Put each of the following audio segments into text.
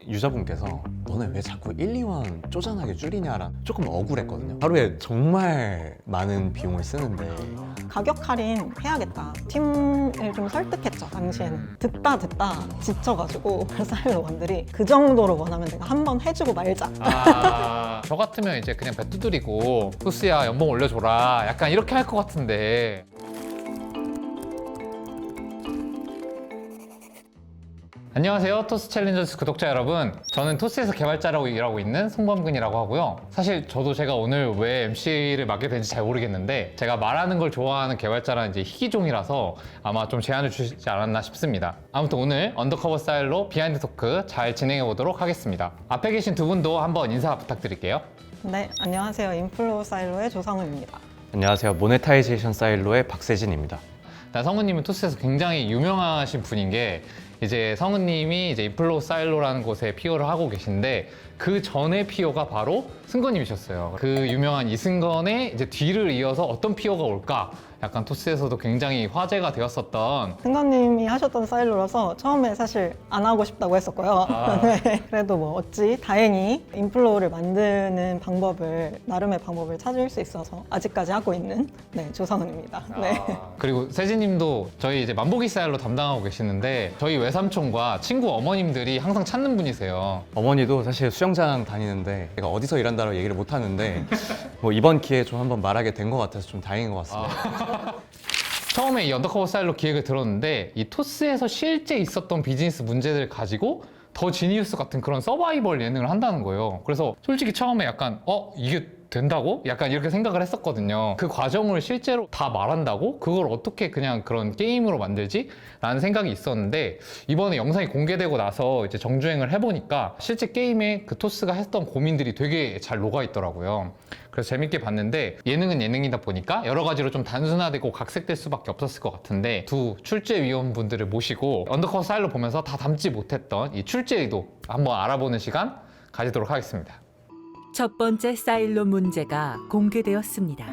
유저분께서 너네 왜 자꾸 1, 2원 쪼잔하게 줄이냐라 조금 억울했거든요. 하루에 정말 많은 비용을 쓰는데 가격 할인 해야겠다. 팀을 좀 설득했죠, 당시에는. 듣다 지쳐가지고 사일로원들이 그 정도로 원하면 내가 한 번 해주고 말자. 저 같으면 이제 그냥 배 두드리고 토스야 연봉 올려줘라 약간 이렇게 할 것 같은데. 안녕하세요, 토스 챌린저스 구독자 여러분. 저는 토스에서 개발자라고 일하고 있는 송범근이라고 하고요. 사실 저도 제가 오늘 왜 MC를 맡게 된지 잘 모르겠는데 제가 말하는 걸 좋아하는 개발자라는 이제 희귀종이라서 아마 좀 제안을 주시지 않았나 싶습니다. 아무튼 오늘 언더커버 스타일로 비하인드 토크 잘 진행해 보도록 하겠습니다. 앞에 계신 두 분도 한번 인사 부탁드릴게요. 네, 안녕하세요. 인플로우 사일로의 조상우입니다. 안녕하세요. 모네타이제이션 사일로의 박세진입니다. 성우님은 토스에서 굉장히 유명하신 분인 게 이제 성우님이 이제 인플로우 사일로라는 곳에 PO를 하고 계신데 그 전에 PO가 바로 승건님이셨어요. 그 유명한 이승건의 이제 뒤를 이어서 어떤 PO가 올까? 약간 토스에서도 굉장히 화제가 되었었던. 승관님이 하셨던 사일로라서 처음에 사실 안 하고 싶다고 했었고요. 네, 그래도 뭐 어찌 다행히 인플로우를 만드는 방법을 나름의 방법을 찾을 수 있어서 아직까지 하고 있는 조상훈입니다. 네. 그리고 세진님도 저희 이제 만보기 사일로 담당하고 계시는데 저희 외삼촌과 친구 어머님들이 항상 찾는 분이세요. 어머니도 사실 수영장 다니는데 제가 어디서 일한다고 얘기를 못 하는데 뭐 이번 기회에 좀 한번 말하게 된 것 같아서 좀 다행인 것 같습니다. 처음에 이 언더커버 스타일로 기획을 들었는데 이 토스에서 실제 있었던 비즈니스 문제들을 가지고 더 지니어스 같은 그런 서바이벌 예능을 한다는 거예요. 그래서 솔직히 처음에 약간 이게 된다고? 약간 이렇게 생각을 했었거든요. 그 과정을 실제로 다 말한다고? 그걸 어떻게 그냥 그런 게임으로 만들지? 라는 생각이 있었는데 이번에 영상이 공개되고 나서 이제 정주행을 해보니까 실제 게임에 그 토스가 했던 고민들이 되게 잘 녹아있더라고요. 그래서 재밌게 봤는데 예능은 예능이다 보니까 여러 가지로 좀 단순화되고 각색될 수밖에 없었을 것 같은데 두 출제위원분들을 모시고 언더커버 스타일로 보면서 다 담지 못했던 이 출제 의도 한번 알아보는 시간 가지도록 하겠습니다. 첫 번째 사일로 문제가 공개되었습니다.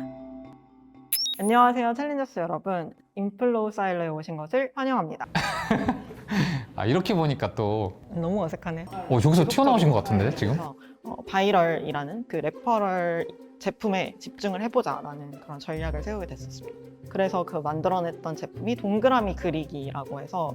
안녕하세요, 챌린저스 여러분. 인플로우 사일로에 오신 것을 환영합니다. 이렇게 보니까 또 너무 어색하네요. 여기서 튀어나오신 것 같은데 지금? 그래서, 바이럴이라는 그 레퍼럴 제품에 집중을 해보자라는 그런 전략을 세우게 됐었습니다. 그래서 그 만들어냈던 제품이 동그라미 그리기라고 해서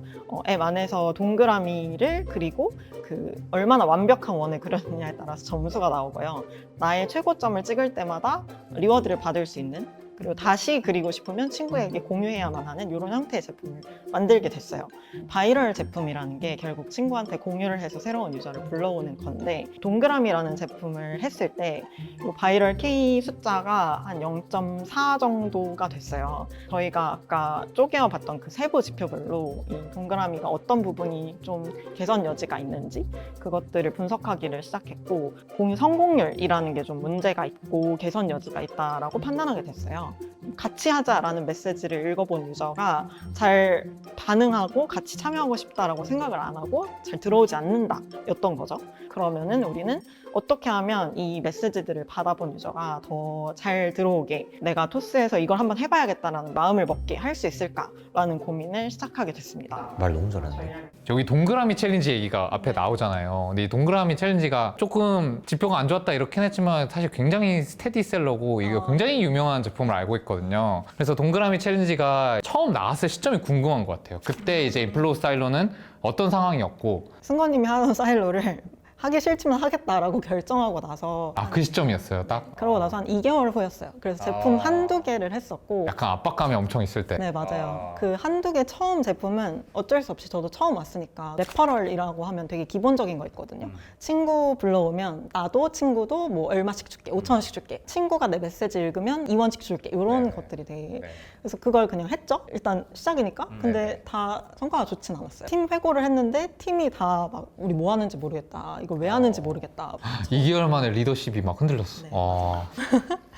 앱 안에서 동그라미를 그리고 그 얼마나 완벽한 원을 그렸느냐에 따라서 점수가 나오고요. 나의 최고점을 찍을 때마다 리워드를 받을 수 있는, 그리고 다시 그리고 싶으면 친구에게 공유해야만 하는 이런 형태의 제품을 만들게 됐어요. 바이럴 제품이라는 게 결국 친구한테 공유를 해서 새로운 유저를 불러오는 건데, 동그라미라는 제품을 했을 때 이 바이럴 K 숫자가 한 0.4 정도가 됐어요. 저희가 아까 쪼개어 봤던 그 세부 지표별로 이 동그라미가 어떤 부분이 좀 개선 여지가 있는지 그것들을 분석하기를 시작했고, 공유 성공률이라는 게 좀 문제가 있고 개선 여지가 있다라고 판단하게 됐어요. 같이 하자라는 메시지를 읽어본 유저가 잘 반응하고 같이 참여하고 싶다라고 생각을 안 하고 잘 들어오지 않는다 였던 거죠. 그러면은 우리는 어떻게 하면 이 메시지들을 받아본 유저가 더 잘 들어오게, 내가 토스에서 이걸 한번 해봐야겠다라는 마음을 먹게 할 수 있을까라는 고민을 시작하게 됐습니다. 말 너무 잘하네. 여기 동그라미 챌린지 얘기가 앞에 나오잖아요. 근데 이 동그라미 챌린지가 조금 지표가 안 좋았다 이렇긴 했지만 사실 굉장히 스테디셀러고 이게 굉장히 유명한 제품을 알고 있거든요. 그래서 동그라미 챌린지가 처음 나왔을 시점이 궁금한 것 같아요. 그때 이제 인플로우 스타일로는 어떤 상황이었고. 승관님이 하는 사일로를 하기 싫지만 하겠다라고 결정하고 나서 그 시점이었어요, 딱? 그러고 나서 한 2개월 후였어요. 그래서 제품 한두 개를 했었고. 약간 압박감이 엄청 있을 때. 네, 맞아요. 그 한두 개 처음 제품은 어쩔 수 없이 저도 처음 왔으니까 레퍼럴이라고 하면 되게 기본적인 거 있거든요. 친구 불러오면 나도 친구도 뭐 얼마씩 줄게, 5,000원씩 줄게. 친구가 내 메시지 읽으면 2원씩 줄게. 이런 것들이 되게. 그래서 그걸 그냥 했죠. 일단 시작이니까. 근데 다 성과가 좋진 않았어요. 팀 회고를 했는데 팀이 다 막 우리 뭐 하는지 모르겠다. 이걸 왜 하는지 모르겠다. 2개월 만에 리더십이 막 흔들렸어. 네.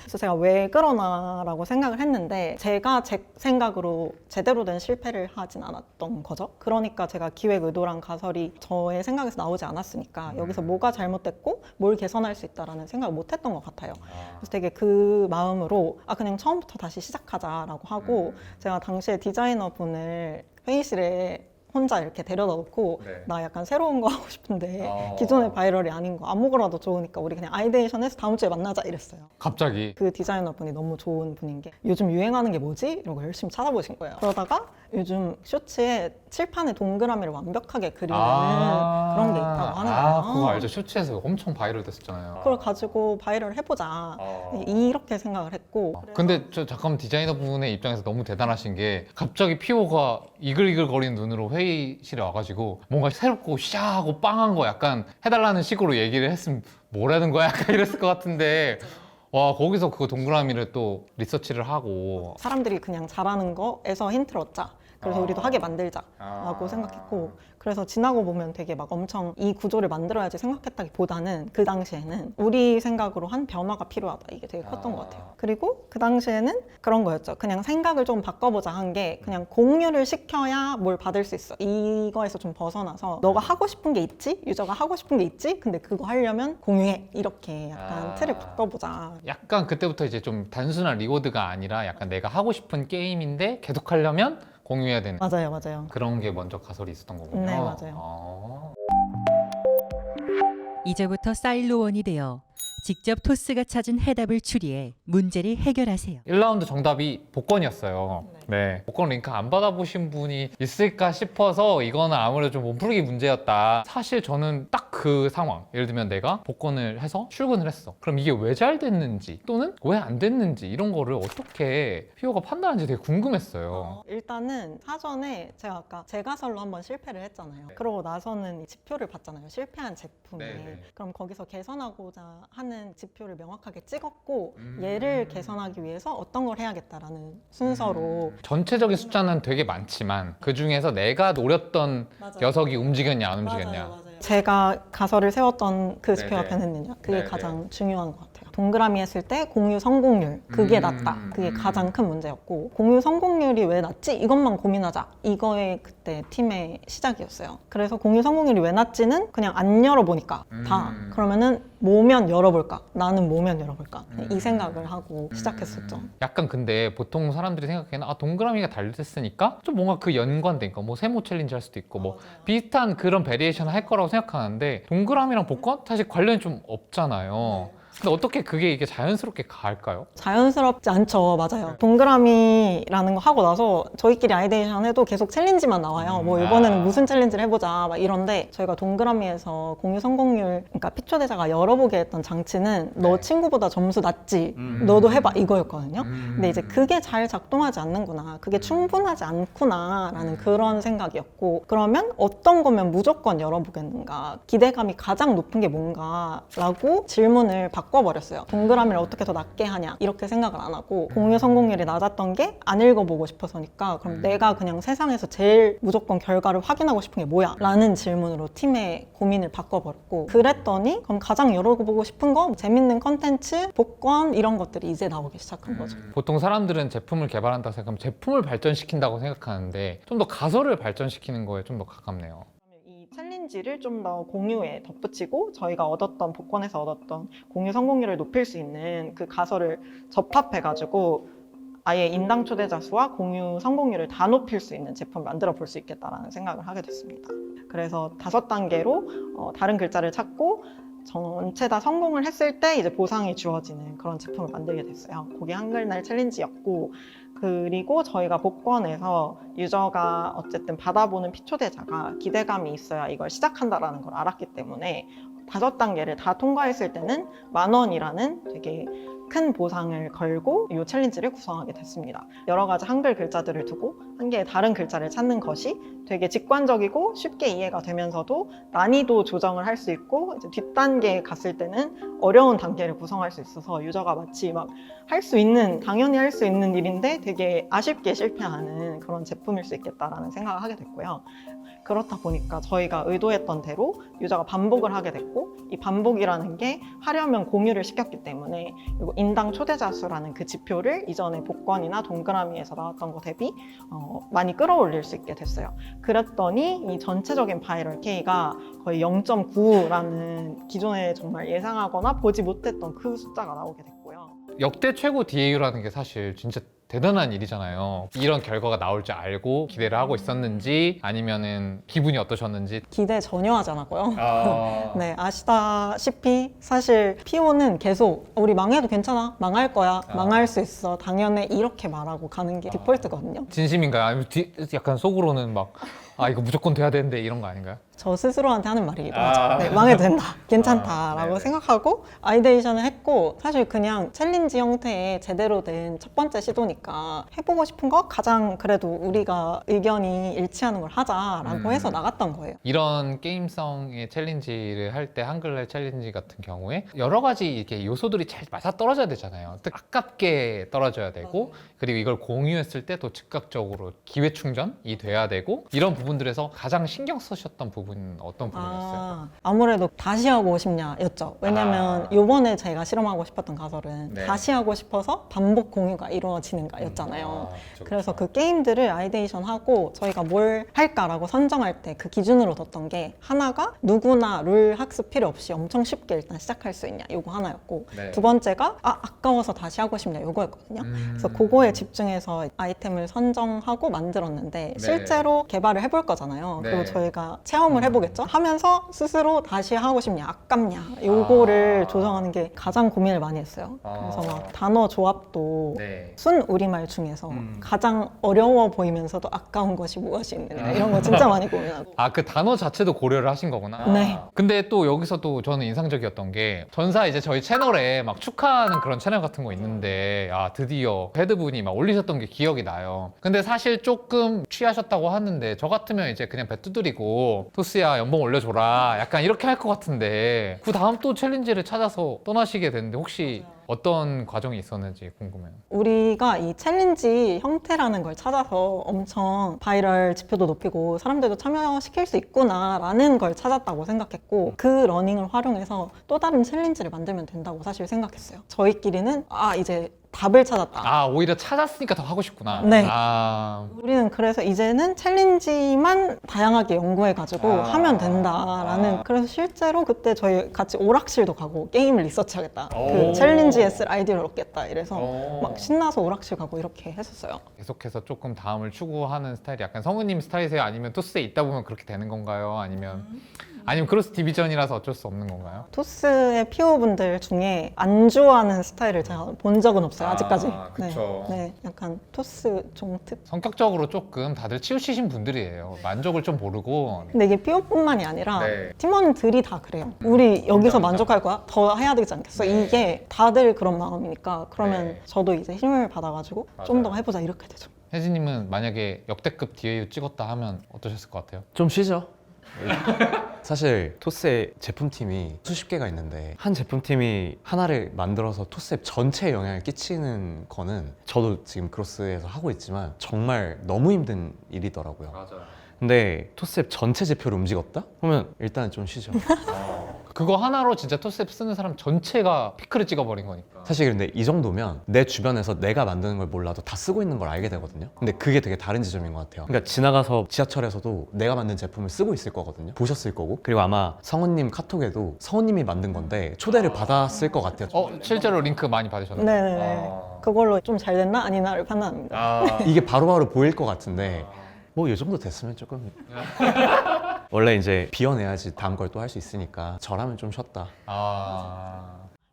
그래서 제가 왜 그러나라고 생각을 했는데, 제가 제 생각으로 제대로 된 실패를 하진 않았던 거죠. 그러니까 제가 기획 의도랑 가설이 저의 생각에서 나오지 않았으니까 여기서 뭐가 잘못됐고 뭘 개선할 수 있다라는 생각을 못 했던 것 같아요. 그래서 되게 그 마음으로 그냥 처음부터 다시 시작하자라고 하고, 제가 당시에 디자이너 분을 회의실에 혼자 이렇게 데려다 놓고 네. 나 약간 새로운 거 하고 싶은데 어. 기존의 바이럴이 아닌 거 아무거라도 좋으니까 우리 그냥 아이데이션해서 다음 주에 만나자 이랬어요. 갑자기 그 디자이너분이 너무 좋은 분인 게 요즘 유행하는 게 뭐지? 이런 거 열심히 찾아보신 거예요. 그러다가 요즘 쇼츠에 칠판에 동그라미를 완벽하게 그리는 그런 게 있다고 하는 거예요. 그거 알죠. 쇼츠에서 엄청 바이럴 됐었잖아요. 그걸 가지고 바이럴 해보자 이렇게 생각을 했고 근데 저 잠깐만 디자이너분의 입장에서 너무 대단하신 게 갑자기 피오가 이글이글거리는 눈으로 회의실에 와가지고 뭔가 새롭고 샤하고 빵한 거 약간 해달라는 식으로 얘기를 했으면 뭐라는 거야? 약간 이랬을 것 같은데 와 거기서 그 동그라미를 또 리서치를 하고 사람들이 그냥 잘하는 거에서 힌트를 얻자. 그래서 우리도 하게 만들자라고 생각했고 그래서 지나고 보면 되게 막 엄청 이 구조를 만들어야지 생각했다기보다는 그 당시에는 우리 생각으로 한 변화가 필요하다 이게 되게 컸던 것 같아요. 그리고 그 당시에는 그런 거였죠. 그냥 생각을 좀 바꿔보자 한 게 그냥 공유를 시켜야 뭘 받을 수 있어 이거에서 좀 벗어나서 너가 하고 싶은 게 있지? 유저가 하고 싶은 게 있지? 근데 그거 하려면 공유해 이렇게 약간 틀을 바꿔보자. 약간 그때부터 이제 좀 단순한 리워드가 아니라 약간 내가 하고 싶은 게임인데 계속 하려면 공유해야 되는 맞아요. 그런 게 먼저 가설이 있었던 거군요. 네, 맞아요. 이제부터 사일로원이 되어 직접 토스가 찾은 해답을 추리해 문제를 해결하세요. 1라운드 정답이 복권이었어요. 네. 복권 링크 안 받아보신 분이 있을까 싶어서 이거는 아무래도 좀 몸풀기 문제였다. 사실 저는 딱 그 상황. 예를 들면 내가 복권을 해서 출근을 했어. 그럼 이게 왜 잘 됐는지 또는 왜 안 됐는지 이런 거를 어떻게 피오가 판단하는지 되게 궁금했어요. 일단은 사전에 제가 아까 제가설로 한번 실패를 했잖아요. 그러고 나서는 이 지표를 봤잖아요. 실패한 제품에. 네. 그럼 거기서 개선하고자 하는 지표를 명확하게 찍었고 얘를 개선하기 위해서 어떤 걸 해야겠다라는 순서로 전체적인 숫자는 되게 많지만 그 중에서 내가 노렸던 맞아요. 녀석이 움직였냐 안 움직였냐. 제가 가설을 세웠던 그 지표가 네네. 변했느냐 그게 네네. 가장 중요한 것 같아요. 동그라미 했을 때 공유 성공률 그게 음. 낮다 그게 가장 큰 문제였고 공유 성공률이 왜 낮지? 이것만 고민하자 이거의 그때 팀의 시작이었어요. 그래서 공유 성공률이 왜 낮지는 그냥 안 열어보니까 다 그러면은 뭐면 열어볼까? 나는 뭐면 열어볼까? 이 생각을 하고 시작했었죠. 약간 근데 보통 사람들이 생각하기에는 동그라미가 달렸으니까 좀 뭔가 그 연관되니까 뭐 세모 챌린지 할 수도 있고 뭐 비슷한 그런 베리에이션 할 거라고 생각하는데 동그라미랑 복권 사실 관련이 좀 없잖아요. 근데 어떻게 그게 이게 자연스럽게 갈까요? 자연스럽지 않죠. 맞아요. 동그라미라는 거 하고 나서 저희끼리 아이데이션 해도 계속 챌린지만 나와요. 뭐 이번에는 무슨 챌린지를 해보자 막 이런데 저희가 동그라미에서 공유 성공률 그러니까 피초대자가 열어보게 했던 장치는 너 친구보다 점수 낮지 너도 해봐 이거였거든요. 근데 이제 그게 잘 작동하지 않는구나. 그게 충분하지 않구나 라는 그런 생각이었고 그러면 어떤 거면 무조건 열어보겠는가 기대감이 가장 높은 게 뭔가 라고 질문을 바꿔버렸어요. 동그라미를 어떻게 더 낮게 하냐 이렇게 생각을 안 하고 공유 성공률이 낮았던 게 안 읽어보고 싶어서니까 그럼 내가 그냥 세상에서 제일 무조건 결과를 확인하고 싶은 게 뭐야? 라는 질문으로 팀의 고민을 바꿔버렸고 그랬더니 그럼 가장 열어보고 싶은 거 재밌는 컨텐츠, 복권 이런 것들이 이제 나오기 시작한 거죠. 보통 사람들은 제품을 개발한다고 생각하면 제품을 발전시킨다고 생각하는데 좀 더 가설을 발전시키는 거에 좀 더 가깝네요. 이 챌린지를 좀 더 공유에 덧붙이고 저희가 얻었던 복권에서 얻었던 공유 성공률을 높일 수 있는 그 가설을 접합해가지고 아예 인당 초대자 수와 공유 성공률을 다 높일 수 있는 제품을 만들어 볼 수 있겠다라는 생각을 하게 됐습니다. 그래서 5단계로 다른 글자를 찾고 전체 다 성공을 했을 때 이제 보상이 주어지는 그런 제품을 만들게 됐어요. 그게 한글날 챌린지였고 그리고 저희가 복권에서 유저가 어쨌든 받아보는 피초대자가 기대감이 있어야 이걸 시작한다라는 걸 알았기 때문에 5단계를 다 통과했을 때는 10,000원이라는 되게 큰 보상을 걸고 이 챌린지를 구성하게 됐습니다. 여러 가지 한글 글자들을 두고 한 개의 다른 글자를 찾는 것이 되게 직관적이고 쉽게 이해가 되면서도 난이도 조정을 할 수 있고 이제 뒷단계에 갔을 때는 어려운 단계를 구성할 수 있어서 유저가 마치 막 할 수 있는 당연히 할 수 있는 일인데 되게 아쉽게 실패하는 그런 제품일 수 있겠다라는 생각을 하게 됐고요. 그렇다 보니까 저희가 의도했던 대로 유저가 반복을 하게 됐고 이 반복이라는 게 하려면 공유를 시켰기 때문에 그리고 인당 초대자 수라는 그 지표를 이전에 복권이나 동그라미에서 나왔던 거 대비 많이 끌어올릴 수 있게 됐어요. 그랬더니 이 전체적인 바이럴 K가 거의 0.9라는 기존에 정말 예상하거나 보지 못했던 그 숫자가 나오게 됐고요. 역대 최고 DAU라는 게 사실 진짜 대단한 일이잖아요. 이런 결과가 나올 줄 알고 기대를 하고 있었는지 아니면은 기분이 어떠셨는지. 기대 전혀 하지 않았고요. 아... 네, 아시다시피 사실 PO는 계속 우리 망해도 괜찮아, 망할 거야, 망할 수 있어, 당연해 이렇게 말하고 가는 게 디폴트거든요. 진심인가요? 아니면 약간 속으로는 막 아 이거 무조건 돼야 되는데 이런 거 아닌가요? 저 스스로한테 하는 말이기도 하죠. 네, 망해도 된다, 괜찮다라고 네네. 생각하고 아이데이션을 했고, 사실 그냥 챌린지 형태의 제대로 된 첫 번째 시도니까 해보고 싶은 거 가장 그래도 우리가 의견이 일치하는 걸 하자라고 해서 나갔던 거예요. 이런 게임성의 챌린지를 할 때 한글날 챌린지 같은 경우에 여러 가지 이렇게 요소들이 잘 맞아 떨어져야 되잖아요. 아깝게 떨어져야 되고 그리고 이걸 공유했을 때 또 즉각적으로 기회 충전이 돼야 되고 이런 부분들에서 가장 신경 쓰셨던 부분은 어떤 부분이었어요? 아무래도 다시 하고 싶냐였죠. 왜냐면 요번에 제가 실험하고 싶었던 가설은 네. 다시 하고 싶어서 반복 공유가 이루어지는가였잖아요. 그래서 그 게임들을 아이데이션 하고 저희가 뭘 할까라고 선정할 때 그 기준으로 뒀던 게 하나가 누구나 룰 학습 필요 없이 엄청 쉽게 일단 시작할 수 있냐 요거 하나였고, 네. 두 번째가 아까워서 다시 하고 싶냐 요거였거든요. 그래서 그거에 집중해서 아이템을 선정하고 만들었는데 실제로 개발을 해볼 거잖아요. 네. 그리고 저희가 체험을 해보겠죠. 하면서 스스로 다시 하고 싶냐 아깝냐 요거를 조정하는 게 가장 고민을 많이 했어요. 그래서 막 단어 조합도 네. 순 우리말 중에서 가장 어려워 보이면서도 아까운 것이 무엇이 있느냐 이런 거 진짜 많이 고민하고. 아, 그 단어 자체도 고려를 하신 거구나. 네. 근데 또 여기서 또 저는 인상적이었던 게 전사 이제 저희 채널에 막 축하하는 그런 채널 같은 거 있는데 아, 드디어 헤드분이 막 올리셨던 게 기억이 나요. 근데 사실 조금 취하셨다고 하는데 저 같으면 이제 그냥 배 두드리고 토스야 연봉 올려줘라 약간 이렇게 할 것 같은데 그 다음 또 챌린지를 찾아서 떠나시게 됐는데 혹시 어떤 과정이 있었는지 궁금해요. 우리가 이 챌린지 형태라는 걸 찾아서 엄청 바이럴 지표도 높이고 사람들도 참여시킬 수 있구나라는 걸 찾았다고 생각했고, 그 러닝을 활용해서 또 다른 챌린지를 만들면 된다고 사실 생각했어요. 저희끼리는 이제 답을 찾았다. 아, 오히려 찾았으니까 더 하고 싶구나. 네. 아, 우리는 그래서 이제는 챌린지만 다양하게 연구해가지고 하면 된다라는. 그래서 실제로 그때 저희 같이 오락실도 가고 게임을 리서치하겠다, 그 챌린지에 쓸 아이디어를 얻겠다 이래서 막 신나서 오락실 가고 이렇게 했었어요. 계속해서 조금 다음을 추구하는 스타일이 약간 성우님 스타일이세요? 아니면 토스에 있다 보면 그렇게 되는 건가요? 아니면 크로스 디비전이라서 어쩔 수 없는 건가요? 토스의 PO분들 중에 안 좋아하는 스타일을 제가 본 적은 없어요, 아직까지. 그쵸. 네, 약간 토스 종특. 성격적으로 조금 다들 치우치신 분들이에요. 만족을 좀 모르고. 근데 이게 PO뿐만이 아니라 네. 팀원들이 다 그래요. 우리 여기서 만족할 거야? 더 해야 되지 않겠어? 네. 이게 다들 그런 마음이니까 그러면 네. 저도 이제 힘을 받아가지고 좀 더 해보자 이렇게 되죠. 혜진님은 만약에 역대급 DAU 찍었다 하면 어떠셨을 것 같아요? 좀 쉬죠. 사실 토스의 제품팀이 수십 개가 있는데 한 제품팀이 하나를 만들어서 토스앱 전체에 영향을 끼치는 거는 저도 지금 크로스에서 하고 있지만 정말 너무 힘든 일이더라고요. 맞아요. 근데 토스앱 전체 지표를 움직였다? 그러면 일단은 좀 쉬죠. 그거 하나로 진짜 토스앱 쓰는 사람 전체가 피크를 찍어버린 거니까. 사실 근데 이 정도면 내 주변에서 내가 만드는 걸 몰라도 다 쓰고 있는 걸 알게 되거든요. 근데 그게 되게 다른 지점인 것 같아요. 그러니까 지나가서 지하철에서도 내가 만든 제품을 쓰고 있을 거거든요. 보셨을 거고. 그리고 아마 성우님 카톡에도 성우님이 만든 건데 초대를 받았을 것 같아요. 실제로 링크 많이 받으셨나요? 네네. 그걸로 좀 잘 됐나 아니나를 판단합니다. 이게 바로바로 보일 것 같은데 뭐 이 정도 됐으면 조금 원래 이제 비워내야지 다음 걸 또 할 수 있으니까 저라면 좀 쉬었다.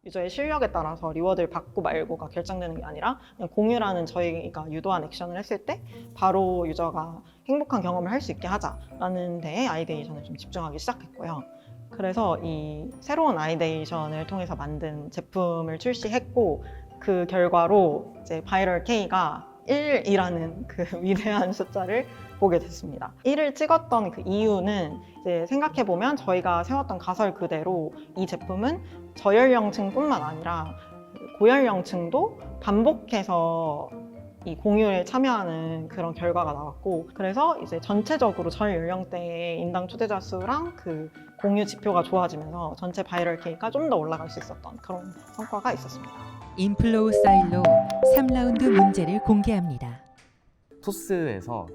유저의 실력에 따라서 리워드를 받고 말고가 결정되는 게 아니라 그냥 공유라는 저희가 유도한 액션을 했을 때 바로 유저가 행복한 경험을 할 수 있게 하자라는 데에 아이데이션을 좀 집중하기 시작했고요. 그래서 이 새로운 아이데이션을 통해서 만든 제품을 출시했고, 그 결과로 이제 바이럴 K가 1이라는 그 위대한 숫자를 보게 됐습니다. 1을 찍었던 그 이유는 이제 생각해보면 저희가 세웠던 가설 그대로 이 제품은 저연령층뿐만 아니라 고연령층도 반복해서 이 공유에 참여하는 그런 결과가 나왔고, 그래서 이제 전체적으로 전 연령대의 인당 초대자 수랑 그 공유 지표가 좋아지면서 전체 바이럴 K가 좀 더 올라갈 수 있었던 그런 성과가 있었습니다. 인플로우 스타일로 3라운드 문제를 공개합니다. 토스에서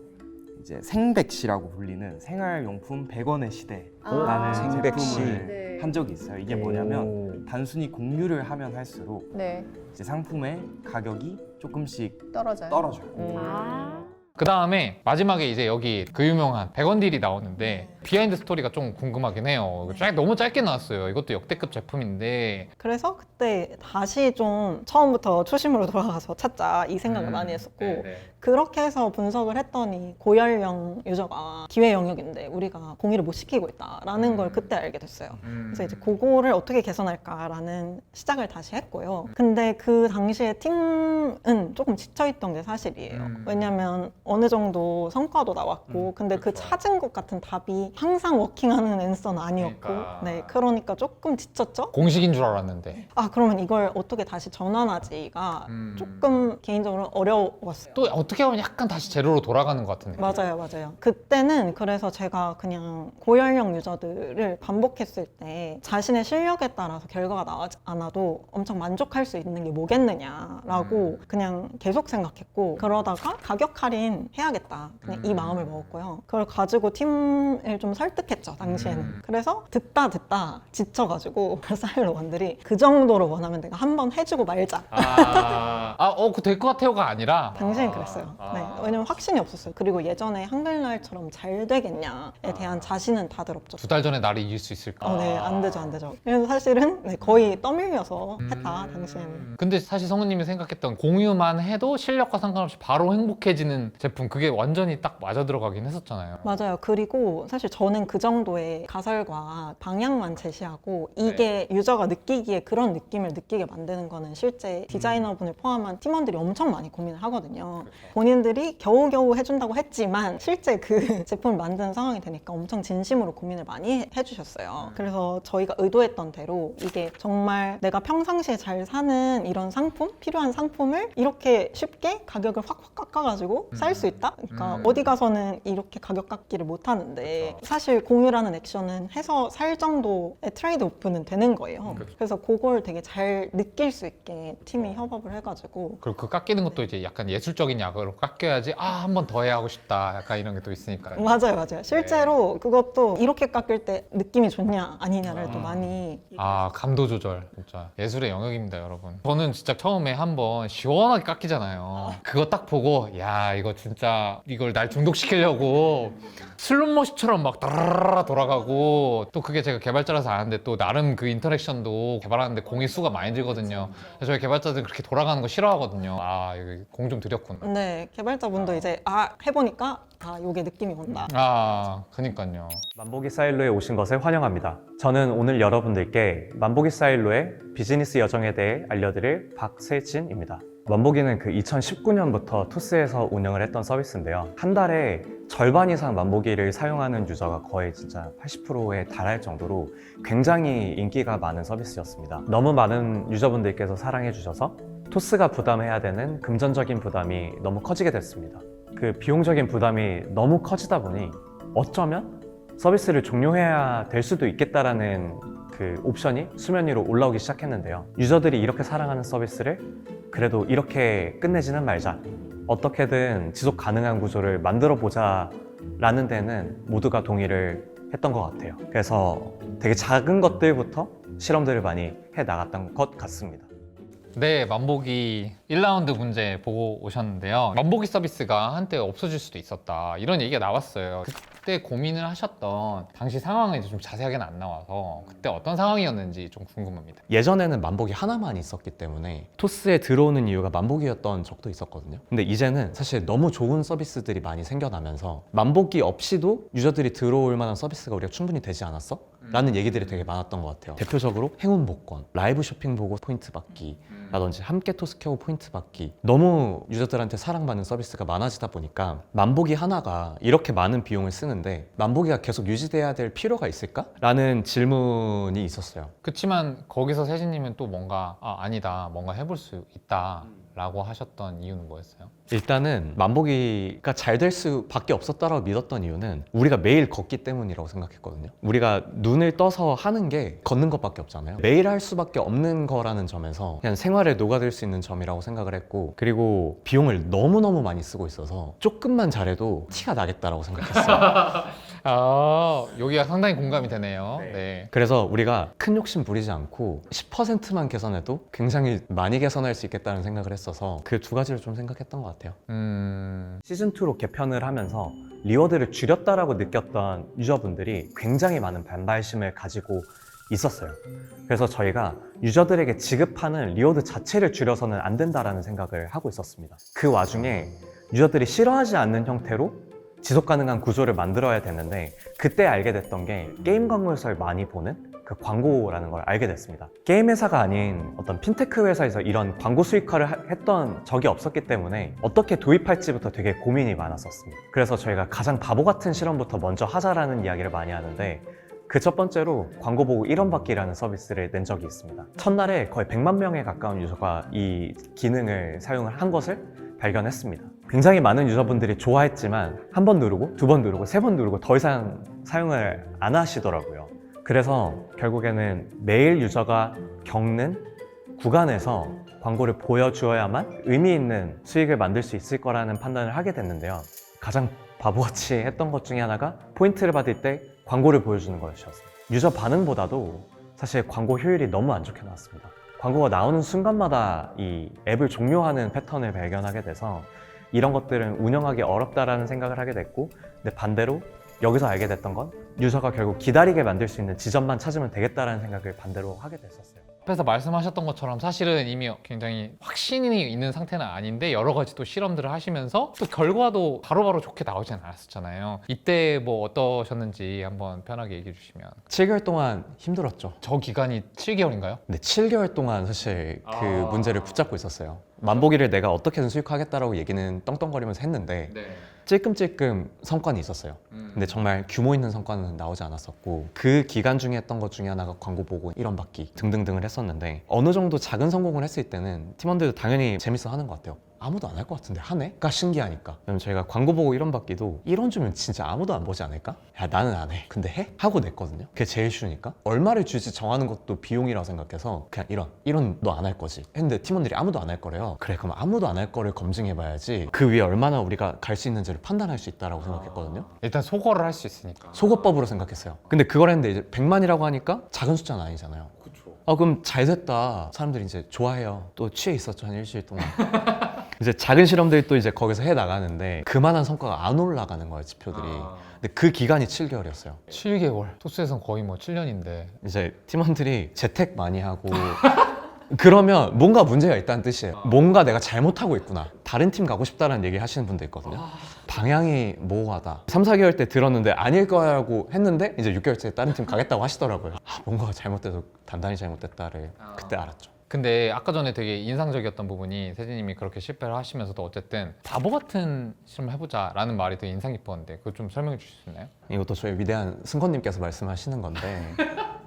이제 생백시라고 불리는 생활용품 100원의 시대라는 생백시. 제품을 한 적이 있어요. 이게 뭐냐면 단순히 공유를 하면 할수록 네. 이제 상품의 가격이 조금씩 떨어져요. 떨어져요. 그 다음에 마지막에 이제 여기 그 유명한 100원 딜이 나오는데 비하인드 스토리가 좀 궁금하긴 해요. 너무 짧게 나왔어요. 이것도 역대급 제품인데 그래서 그때 다시 좀 처음부터 초심으로 돌아가서 찾자 이 생각을 많이 했었고 네네. 그렇게 해서 분석을 했더니 고연령 유저가 기회 영역인데 우리가 공유를 못 시키고 있다라는 걸 그때 알게 됐어요. 그래서 이제 그거를 어떻게 개선할까라는 시작을 다시 했고요. 근데 그 당시에 팀은 조금 지쳐있던 게 사실이에요. 왜냐면 어느 정도 성과도 나왔고 근데 그 그렇죠. 찾은 것 같은 답이 항상 워킹하는 앤서는 아니었고 그러니까 조금 지쳤죠? 공식인 줄 알았는데 아 그러면 이걸 어떻게 다시 전환하지가 조금 개인적으로 어려웠어요. 또 어떻게 보면 약간 다시 제로로 돌아가는 것 같은데. 맞아요. 그때는 그래서 제가 그냥 고연령 유저들을 반복했을 때 자신의 실력에 따라서 결과가 나오지 않아도 엄청 만족할 수 있는 게 뭐겠느냐라고 그냥 계속 생각했고 그러다가 가격 할인 해야겠다. 그냥 이 마음을 먹었고요. 그걸 가지고 팀을 좀 설득했죠, 당시에는. 그래서 듣다 지쳐가지고 사일러원들이 그 정도로 원하면 내가 한번 해주고 말자. 그거 될 것 같아요가 아니라 당시엔 그랬어요. 네, 왜냐면 확신이 없었어요. 그리고 예전에 한글날처럼 잘 되겠냐에 대한 자신은 다들 없죠. 2달 전에 나를 이길 수 있을까? 네, 안 되죠. 그래서 사실은 거의 떠밀려서 했다, 당시에는. 근데 사실 성우님이 생각했던 공유만 해도 실력과 상관없이 바로 행복해지는 제품 그게 완전히 딱 맞아 들어가긴 했었잖아요. 맞아요. 그리고 사실 저는 그 정도의 가설과 방향만 제시하고 이게 유저가 느끼기에 그런 느낌을 느끼게 만드는 거는 실제 디자이너분을 포함한 팀원들이 엄청 많이 고민을 하거든요. 본인들이 겨우겨우 해준다고 했지만 실제 그 제품을 만드는 상황이 되니까 엄청 진심으로 고민을 많이 해주셨어요. 그래서 저희가 의도했던 대로 이게 정말 내가 평상시에 잘 사는 이런 상품, 필요한 상품을 이렇게 쉽게 가격을 확 깎아가지고 살 수 있다? 그러니까 어디 가서는 이렇게 가격 깎기를 못 하는데 사실 공유라는 액션은 해서 살 정도의 트레이드 오프는 되는 거예요. 그래서 그걸 되게 잘 느낄 수 있게 팀이 협업을 해가지고 그리고 그 깎이는 것도 이제 약간 예술적인 약으로 깎여야지 한 번 더 해야 하고 싶다 약간 이런 게 또 있으니까요. 맞아요. 실제로 그것도 이렇게 깎일 때 느낌이 좋냐 아니냐를 또 많이 감도 조절 진짜 예술의 영역입니다, 여러분. 저는 진짜 처음에 한번 시원하게 깎이잖아요. 그거 딱 보고 야 이거 진짜 이걸 날 중독시키려고 슬롯모션처럼 막 따라라라 돌아가고 또 그게 제가 개발자라서 아는데 또 나름 그 인터랙션도 개발하는데 공이 수가 많이 들거든요. 그래서 저희 개발자들 그렇게 돌아가는 거 싫어하거든요. 이거 공 좀 들였구나. 네, 개발자분도 이제 해보니까 요게 느낌이 온다. 그니까요. 만보기 사일로에 오신 것을 환영합니다. 저는 오늘 여러분들께 만보기 사일로의 비즈니스 여정에 대해 알려드릴 박세진입니다. 만보기는 그 2019년부터 토스에서 운영을 했던 서비스인데요. 한 달에 절반 이상 만보기를 사용하는 유저가 거의 진짜 80%에 달할 정도로 굉장히 인기가 많은 서비스였습니다. 너무 많은 유저분들께서 사랑해 주셔서 토스가 부담해야 되는 금전적인 부담이 너무 커지게 됐습니다. 그 비용적인 부담이 너무 커지다 보니 어쩌면 서비스를 종료해야 될 수도 있겠다라는 그 옵션이 수면 위로 올라오기 시작했는데요. 유저들이 이렇게 사랑하는 서비스를 그래도 이렇게 끝내지는 말자. 어떻게든 지속 가능한 구조를 만들어 보자 라는 데는 모두가 동의를 했던 것 같아요. 그래서 되게 작은 것들부터 실험들을 많이 해 나갔던 것 같습니다. 네, 만보기 1라운드 문제 보고 오셨는데요. 만보기 서비스가 한때 없어질 수도 있었다 이런 얘기가 나왔어요. 그때 고민을 하셨던 당시 상황이 좀 자세하게는 안 나와서 그때 어떤 상황이었는지 좀 궁금합니다. 예전에는 만보기 하나만 있었기 때문에 토스에 들어오는 이유가 만보기였던 적도 있었거든요. 근데 이제는 사실 너무 좋은 서비스들이 많이 생겨나면서 만보기 없이도 유저들이 들어올 만한 서비스가 우리가 충분히 되지 않았어? 라는 얘기들이 되게 많았던 것 같아요. 대표적으로 행운 복권, 라이브 쇼핑 보고 포인트 받기 라든지 함께 토스 켜고 포인트 받기, 너무 유저들한테 사랑받는 서비스가 많아지다 보니까 만보기 하나가 이렇게 많은 비용을 쓰는데 만보기가 계속 유지돼야 될 필요가 있을까? 라는 질문이 있었어요. 그렇지만 거기서 세진님은 또 뭔가 아니다, 뭔가 해볼 수 있다 라고 하셨던 이유는 뭐였어요? 일단은 만보기가 잘 될 수밖에 없었다라고 믿었던 이유는 우리가 매일 걷기 때문이라고 생각했거든요. 우리가 눈을 떠서 하는 게 걷는 것밖에 없잖아요. 매일 할 수밖에 없는 거라는 점에서 그냥 생활에 녹아들 수 있는 점이라고 생각을 했고, 그리고 비용을 너무너무 많이 쓰고 있어서 조금만 잘해도 티가 나겠다라고 생각했어요. 여기가 상당히 공감이 되네요. 네. 네. 그래서 우리가 큰 욕심 부리지 않고 10%만 개선해도 굉장히 많이 개선할 수 있겠다는 생각을 했어서 그 두 가지를 좀 생각했던 것 같아요. 시즌2로 개편을 하면서 리워드를 줄였다라고 느꼈던 유저분들이 굉장히 많은 반발심을 가지고 있었어요. 그래서 저희가 유저들에게 지급하는 리워드 자체를 줄여서는 안 된다라는 생각을 하고 있었습니다. 그 와중에 유저들이 싫어하지 않는 형태로 지속 가능한 구조를 만들어야 되는데 그때 알게 됐던 게 게임 광고에서 많이 보는 그 광고라는 걸 알게 됐습니다. 게임 회사가 아닌 어떤 핀테크 회사에서 이런 광고 수익화를 했던 적이 없었기 때문에 어떻게 도입할지부터 되게 고민이 많았었습니다. 그래서 저희가 가장 바보 같은 실험부터 먼저 하자라는 이야기를 많이 하는데 그 첫 번째로 광고 보고 1원 받기라는 서비스를 낸 적이 있습니다. 첫날에 거의 100만 명에 가까운 유저가 이 기능을 사용을 한 것을 발견했습니다. 굉장히 많은 유저분들이 좋아했지만 한 번 누르고 두 번 누르고 세 번 누르고 더 이상 사용을 안 하시더라고요. 그래서 결국에는 매일 유저가 겪는 구간에서 광고를 보여주어야만 의미 있는 수익을 만들 수 있을 거라는 판단을 하게 됐는데요. 가장 바보같이 했던 것 중에 하나가 포인트를 받을 때 광고를 보여주는 것이었습니다. 유저 반응보다도 사실 광고 효율이 너무 안 좋게 나왔습니다. 광고가 나오는 순간마다 이 앱을 종료하는 패턴을 발견하게 돼서 이런 것들은 운영하기 어렵다라는 생각을 하게 됐고, 근데 반대로 여기서 알게 됐던 건 유저가 결국 기다리게 만들 수 있는 지점만 찾으면 되겠다라는 생각을 반대로 하게 됐었어요. 앞에서 말씀하셨던 것처럼 사실은 이미 굉장히 확신이 있는 상태는 아닌데 여러 가지 또 실험들을 하시면서 또 결과도 바로바로 좋게 나오진 않았었잖아요. 이때 뭐 어떠셨는지 한번 편하게 얘기해 주시면. 7개월 동안 힘들었죠. 저 기간이 7개월인가요? 근데 7개월 동안 사실 그 문제를 붙잡고 있었어요. 만보기를 내가 어떻게든 수익화하겠다라고 얘기는 떵떵거리면서 했는데 찔끔찔끔 성과는 있었어요. 근데 정말 규모 있는 성과는 나오지 않았었고, 그 기간 중에 했던 것 중에 하나가 광고 보고 1원 받기 등등등을 했었는데, 어느 정도 작은 성공을 했을 때는 팀원들도 당연히 재밌어 하는 것 같아요. 아무도 안 할 것 같은데 하네? 가 신기하니까. 그럼 저희가 광고 보고 1원 받기도 1원 주면 진짜 아무도 안 보지 않을까? 야, 나는 안 해. 근데 해? 하고 냈거든요. 그게 제일 쉬우니까. 얼마를 줄지 정하는 것도 비용이라고 생각해서 그냥 1원 너 안 할 거지 했는데 팀원들이 아무도 안 할 거래요. 그래, 그럼 아무도 안 할 거를 검증해봐야지 그 위에 얼마나 우리가 갈 수 있는지를 판단할 수 있다라고 생각했거든요. 일단 소거를 할 수 있으니까. 소거법으로 생각했어요. 근데 그걸 했는데 이제 100만이라고 하니까 작은 숫자는 아니잖아요. 그럼 잘 됐다. 사람들이 이제 좋아해요. 또 취해 있었죠, 한 일주일 동안. 이제 작은 실험들이 또 이제 거기서 해 나가는데 그만한 성과가 안 올라가는 거예요, 지표들이. 근데 그 기간이 7개월이었어요. 7개월. 토스에선 거의 뭐 7년인데. 이제 팀원들이 재택 많이 하고 그러면 뭔가 문제가 있다는 뜻이에요. 뭔가 내가 잘못하고 있구나. 다른 팀 가고 싶다라는 얘기 하시는 분도 있거든요. 방향이 모호하다. 3, 4개월 때 들었는데 아닐 거라고 했는데 이제 6개월째 다른 팀 가겠다고 하시더라고요. 뭔가가 잘못돼서 단단히 잘못됐다를 그때 알았죠. 근데 아까 전에 되게 인상적이었던 부분이 세진님이 그렇게 실패를 하시면서도 어쨌든 바보 같은 실험을 해보자라는 말이 되게 인상 깊었는데 그거 좀 설명해 주실 수 있나요? 이것도 저희 위대한 승건님께서 말씀하시는 건데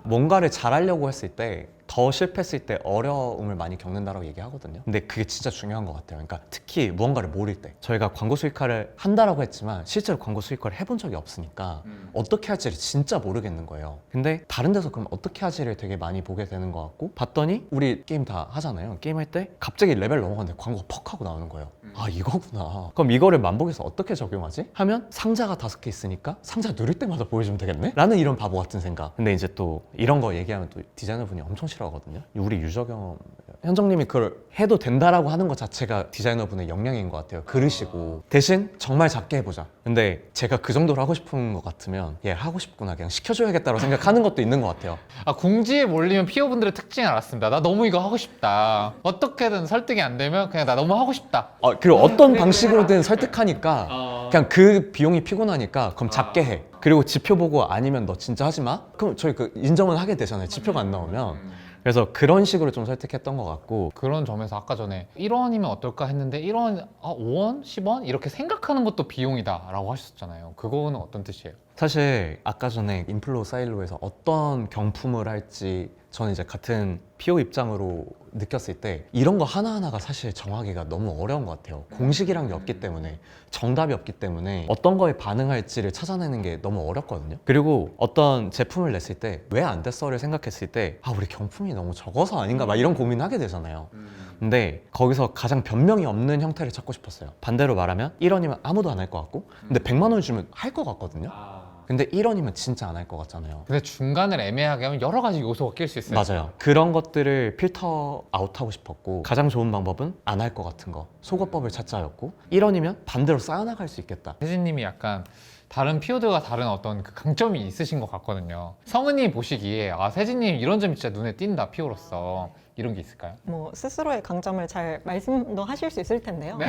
뭔가를 잘하려고 했을 때 더 실패했을 때 어려움을 많이 겪는다고 얘기하거든요. 근데 그게 진짜 중요한 것 같아요. 그러니까 특히 무언가를 모를 때 저희가 광고 수익화를 한다라고 했지만 실제로 광고 수익화를 해본 적이 없으니까 어떻게 할지를 진짜 모르겠는 거예요. 근데 다른 데서 그럼 어떻게 하지를 되게 많이 보게 되는 것 같고, 봤더니 우리 게임 다 하잖아요. 게임할 때 갑자기 레벨 넘어갔는데 광고가 퍽 하고 나오는 거예요. 아, 이거구나. 그럼 이거를 만복에서 어떻게 적용하지? 하면 상자가 5개 있으니까 상자 누를 때마다 보여주면 되겠네? 라는 이런 바보 같은 생각. 근데 이제 또 이런 거 얘기하면 또 디자이너분이 엄청 싫어하거든요. 우리 유저 경험, 현정님이 그걸 해도 된다라고 하는 것 자체가 디자이너분의 역량인 것 같아요. 그러시고 대신 정말 작게 해보자. 근데 제가 그 정도로 하고 싶은 것 같으면 얘 하고 싶구나, 그냥 시켜줘야겠다고 생각하는 것도 있는 것 같아요. 아, 공지에 몰리면 피어분들의 특징을 알았습니다. 나 너무 이거 하고 싶다. 어떻게든 설득이 안 되면 그냥 나 너무 하고 싶다. 그리고 어떤 방식으로든 설득하니까 그냥 그 비용이 피곤하니까 그럼 작게 해. 그리고 지표 보고 아니면 너 진짜 하지 마? 그럼 저희 그 인정은 하게 되잖아요, 지표가 안 나오면. 그래서 그런 식으로 좀 설득했던 것 같고, 그런 점에서 아까 전에 1원이면 어떨까 했는데 1원, 5원, 10원 이렇게 생각하는 것도 비용이다 라고 하셨잖아요. 그거는 어떤 뜻이에요? 사실 아까 전에 인플로 사일로에서 어떤 경품을 할지 저는 이제 같은 PO 입장으로 느꼈을 때 이런 거 하나하나가 사실 정하기가 너무 어려운 것 같아요. 공식이란 게 없기 때문에, 정답이 없기 때문에 어떤 거에 반응할지를 찾아내는 게 너무 어렵거든요. 그리고 어떤 제품을 냈을 때 왜 안 됐어를 생각했을 때 우리 경품이 너무 적어서 아닌가 막 이런 고민을 하게 되잖아요. 근데 거기서 가장 변명이 없는 형태를 찾고 싶었어요. 반대로 말하면 1원이면 아무도 안 할 것 같고, 근데 100만 원 주면 할 것 같거든요. 근데 1원이면 진짜 안 할 것 같잖아요. 근데 중간을 애매하게 하면 여러 가지 요소가 낄 수 있어요. 맞아요. 그런 것들을 필터 아웃하고 싶었고 가장 좋은 방법은 안 할 것 같은 거 속어법을 찾자였고 1원이면 반대로 쌓아나갈 수 있겠다. 세진님이 약간 다른 피오들과 다른 어떤 그 강점이 있으신 것 같거든요. 성은님 보시기에 아 세진님 이런 점이 진짜 눈에 띈다 피오로서 이런 게 있을까요? 뭐 스스로의 강점을 잘 말씀도 하실 수 있을 텐데요.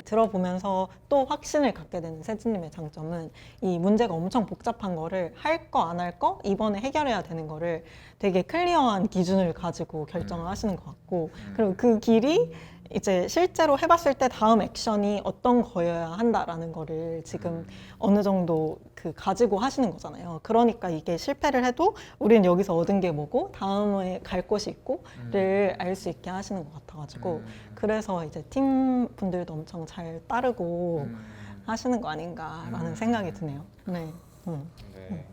들어보면서 또 확신을 갖게 되는 세진님의 장점은 이 문제가 엄청 복잡한 거를 할 거 안 할 거 이번에 해결해야 되는 거를 되게 클리어한 기준을 가지고 결정을 하시는 것 같고 그리고 그 길이 이제 실제로 해봤을 때 다음 액션이 어떤 거여야 한다라는 거를 지금 어느 정도 그 가지고 하시는 거잖아요. 그러니까 이게 실패를 해도 우리는 여기서 얻은 게 뭐고 다음에 갈 곳이 있고를 알 수 있게 하시는 것 같아가지고 그래서 이제 팀 분들도 엄청 잘 따르고 하시는 거 아닌가라는 생각이 드네요. 네. 네.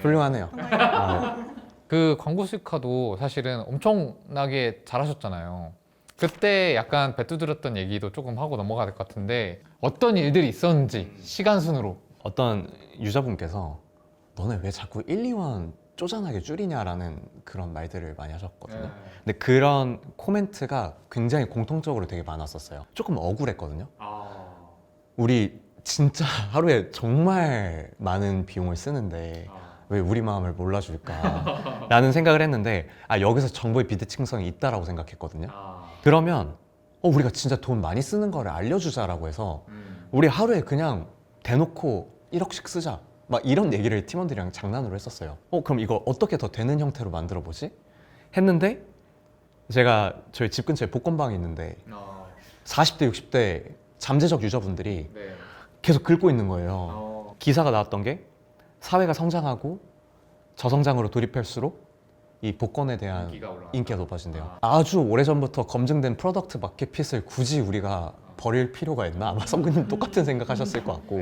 훌륭하네요. 아, 그 광고 수익화도 사실은 엄청나게 잘하셨잖아요. 그때 약간 배두드렸던 얘기도 조금 하고 넘어가야 될 것 같은데 어떤 일들이 있었는지 시간 순으로. 어떤 유저분께서 너네 왜 자꾸 1, 2원 쪼잔하게 줄이냐라는 그런 말들을 많이 하셨거든요. 근데 그런 코멘트가 굉장히 공통적으로 되게 많았었어요. 조금 억울했거든요. 우리 진짜 하루에 정말 많은 비용을 쓰는데 왜 우리 마음을 몰라줄까 라는 생각을 했는데 여기서 정보의 비대칭성이 있다라고 생각했거든요. 그러면 우리가 진짜 돈 많이 쓰는 거를 알려주자라고 해서 우리 하루에 그냥 대놓고 1억씩 쓰자 막 이런 얘기를 팀원들이랑 장난으로 했었어요. 그럼 이거 어떻게 더 되는 형태로 만들어 보지? 했는데 제가 저희 집 근처에 복권방이 있는데 40대 60대 잠재적 유저분들이 계속 긁고 있는 거예요. 기사가 나왔던 게 사회가 성장하고 저성장으로 돌입할수록 이 복권에 대한 인기가 높아진대요. 아주 오래전부터 검증된 프로덕트 마켓핏을 굳이 우리가 버릴 필요가 있나? 아마 성근님 똑같은 생각하셨을 것 같고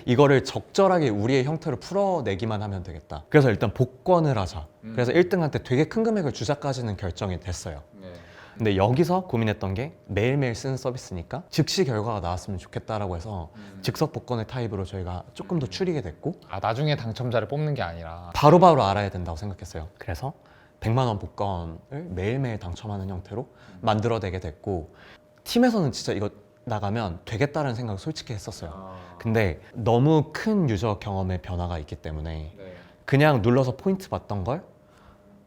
이거를 적절하게 우리의 형태로 풀어내기만 하면 되겠다. 그래서 일단 복권을 하자. 그래서 1등한테 되게 큰 금액을 주자까지는 결정이 됐어요. 근데 여기서 고민했던 게 매일매일 쓰는 서비스니까 즉시 결과가 나왔으면 좋겠다라고 해서 즉석 복권의 타입으로 저희가 조금 더 추리게 됐고 나중에 당첨자를 뽑는 게 아니라 바로바로 알아야 된다고 생각했어요. 그래서 100만 원 복권을 매일매일 당첨하는 형태로 만들어내게 됐고 팀에서는 진짜 이거 나가면 되겠다는 생각을 솔직히 했었어요. 근데 너무 큰 유저 경험의 변화가 있기 때문에 그냥 눌러서 포인트 받던 걸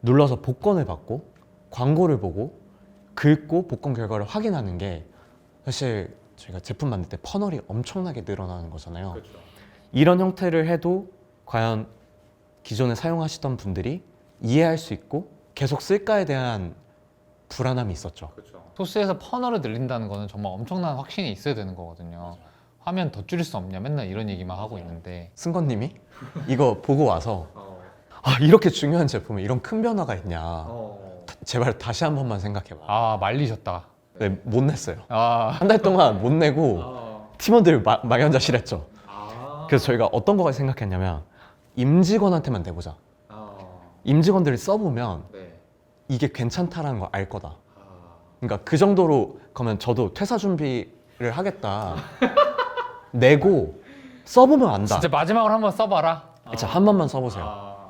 눌러서 복권을 받고 광고를 보고 긁고 복권 결과를 확인하는 게 사실 저희가 제품 만들 때 퍼널이 엄청나게 늘어나는 거잖아요. 이런 형태를 해도 과연 기존에 사용하시던 분들이 이해할 수 있고 계속 쓸까에 대한 불안함이 있었죠. 토스에서 퍼널을 늘린다는 거는 정말 엄청난 확신이 있어야 되는 거거든요. 화면 더 줄일 수 없냐 맨날 이런 얘기만 하고 있는데 승건님이 이거 보고 와서 이렇게 중요한 제품에 이런 큰 변화가 있냐 제발 다시 한 번만 생각해봐. 말리셨다. 네, 못 냈어요. 한 달 동안 못 내고 팀원들 망연자실했죠. 그래서 저희가 어떤 거까지 생각했냐면 임직원한테만 내보자. 임직원들이 써보면 이게 괜찮다라는 걸 알 거다. 그러니까 그 정도로 그러면 저도 퇴사 준비를 하겠다. 내고 써보면 안다. 진짜 마지막으로 한번 써봐라. 자, 한 번만 써보세요.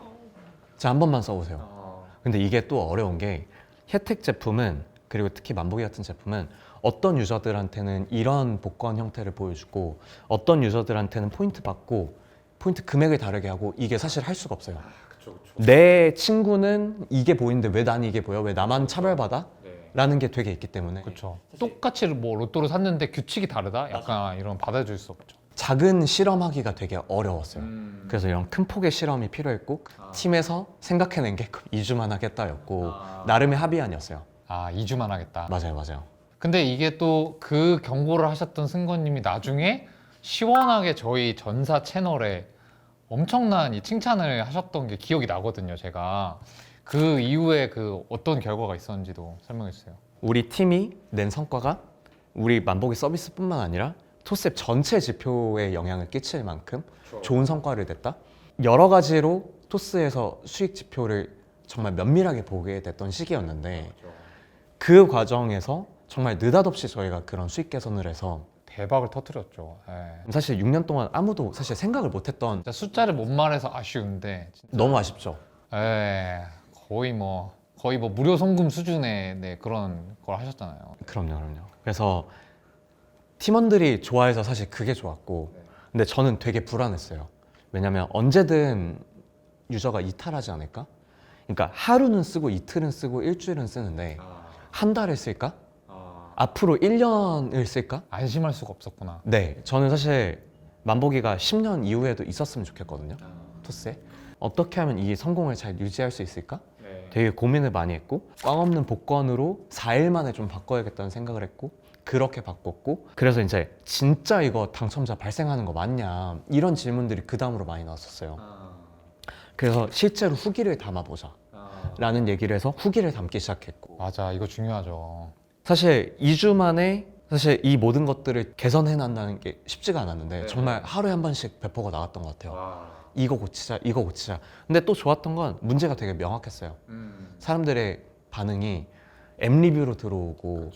자, 한 번만 써보세요. 근데 이게 또 어려운 게 혜택 제품은 그리고 특히 만보기 같은 제품은 어떤 유저들한테는 이런 복권 형태를 보여주고 어떤 유저들한테는 포인트 받고 포인트 금액을 다르게 하고 이게 사실 할 수가 없어요. 내 친구는 이게 보이는데 왜 난 이게 보여? 왜 나만 차별받아? 라는 게 되게 있기 때문에 그렇죠. 똑같이 뭐 로또를 샀는데 규칙이 다르다? 약간 이런 받아줄 수 없죠. 작은 실험하기가 되게 어려웠어요. 그래서 이런 큰 폭의 실험이 필요했고 팀에서 생각해낸 게 2주만 하겠다였고 나름의 합의안이었어요. 2주만 하겠다. 맞아요. 근데 이게 또 그 경고를 하셨던 승건님이 나중에 시원하게 저희 전사 채널에 엄청난 이 칭찬을 하셨던 게 기억이 나거든요, 제가. 그 이후에 그 어떤 결과가 있었는지도 설명해 주세요. 우리 팀이 낸 성과가 우리 만보기 서비스뿐만 아니라 토스앱 전체 지표에 영향을 끼칠 만큼 좋은 성과를 냈다. 여러 가지로 토스에서 수익 지표를 정말 면밀하게 보게 됐던 시기였는데 그 과정에서 정말 느닷없이 저희가 그런 수익 개선을 해서 대박을 터뜨렸죠. 예. 사실 6년 동안 아무도 사실 생각을 못했던 진짜 숫자를 못 말해서 아쉬운데 진짜, 너무 아쉽죠. 예, 거의 뭐 무료 송금 수준의 네, 그런 걸 하셨잖아요. 그럼요. 그래서 팀원들이 좋아해서 사실 그게 좋았고, 근데 저는 되게 불안했어요. 왜냐면 언제든 유저가 이탈하지 않을까? 그러니까 하루는 쓰고 이틀은 쓰고 일주일은 쓰는데 한 달을 쓸까? 앞으로 1년을 쓸까? 안심할 수가 없었구나. 네, 저는 사실 만보기가 10년 이후에도 있었으면 좋겠거든요. 토스에 어떻게 하면 이 성공을 잘 유지할 수 있을까? 되게 고민을 많이 했고, 꽝 없는 복권으로 4일 만에 좀 바꿔야겠다는 생각을 했고, 그렇게 바꿨고, 그래서 이제 진짜 이거 당첨자 발생하는 거 맞냐 이런 질문들이 그 다음으로 많이 나왔었어요. 그래서 실제로 후기를 담아보자 라는 얘기를 해서 후기를 담기 시작했고, 맞아, 이거 중요하죠. 사실 2주 만에 사실 이 모든 것들을 개선해 난다는 게 쉽지가 않았는데 정말 하루에 한 번씩 배포가 나왔던 것 같아요. 이거 고치자, 이거 고치자. 근데 또 좋았던 건 문제가 되게 명확했어요. 사람들의 반응이 앱 리뷰로 들어오고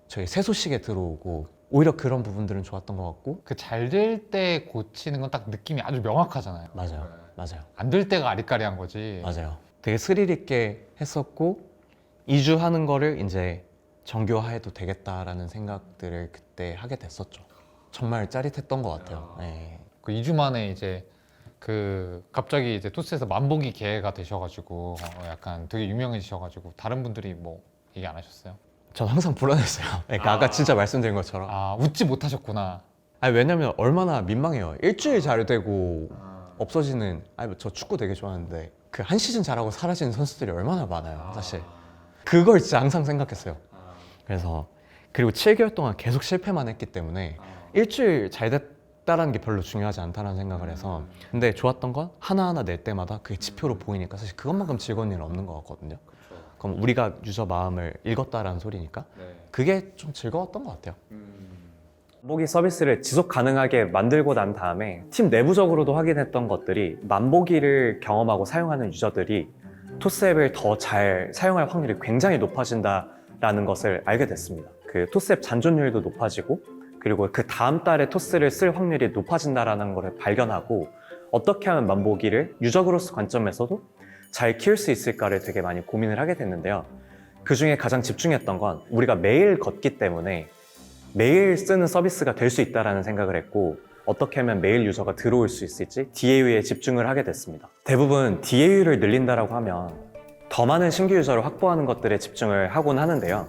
저희 새 소식에 들어오고, 오히려 그런 부분들은 좋았던 것 같고. 그 잘 될 때 고치는 건 딱 느낌이 아주 명확하잖아요. 맞아요. 안 될 때가 아리까리한 거지. 맞아요. 되게 스릴 있게 했었고, 2주 하는 거를 이제 정교화해도 되겠다라는 생각들을 그때 하게 됐었죠. 정말 짜릿했던 것 같아요. 네. 그 2주 만에 이제 그 갑자기 이제 토스에서 만보기 기회가 되셔가지고 약간 되게 유명해지셔가지고 다른 분들이 뭐 얘기 안 하셨어요? 전 항상 불안했어요. 그러니까 아까 진짜 말씀드린 것처럼. 아, 웃지 못하셨구나. 아니, 왜냐면 얼마나 민망해요. 일주일 잘 되고 없어지는. 아니, 저 축구 되게 좋아하는데 그 한 시즌 잘하고 사라지는 선수들이 얼마나 많아요, 사실. 그걸 진짜 항상 생각했어요. 그래서 그리고 7개월 동안 계속 실패만 했기 때문에 일주일 잘 됐다라는 게 별로 중요하지 않다는 생각을 해서. 근데 좋았던 건 하나하나 낼 때마다 그게 지표로 보이니까 사실 그것만큼 즐거운 일은 없는 것 같거든요. 그럼 우리가 유저 마음을 읽었다라는 소리니까 그게 좀 즐거웠던 것 같아요. 만보기 서비스를 지속 가능하게 만들고 난 다음에 팀 내부적으로도 확인했던 것들이, 만보기를 경험하고 사용하는 유저들이 토스 앱을 더 잘 사용할 확률이 굉장히 높아진다라는 것을 알게 됐습니다. 그 토스 앱 잔존율도 높아지고, 그리고 그 다음 달에 토스를 쓸 확률이 높아진다라는 것을 발견하고, 어떻게 하면 만보기를 유저그로스 관점에서도 잘 키울 수 있을까를 되게 많이 고민을 하게 됐는데요. 그 중에 가장 집중했던 건 우리가 매일 걷기 때문에 매일 쓰는 서비스가 될 수 있다는 생각을 했고, 어떻게 하면 매일 유저가 들어올 수 있을지 DAU에 집중을 하게 됐습니다. 대부분 DAU를 늘린다라고 하면 더 많은 신규 유저를 확보하는 것들에 집중을 하곤 하는데요.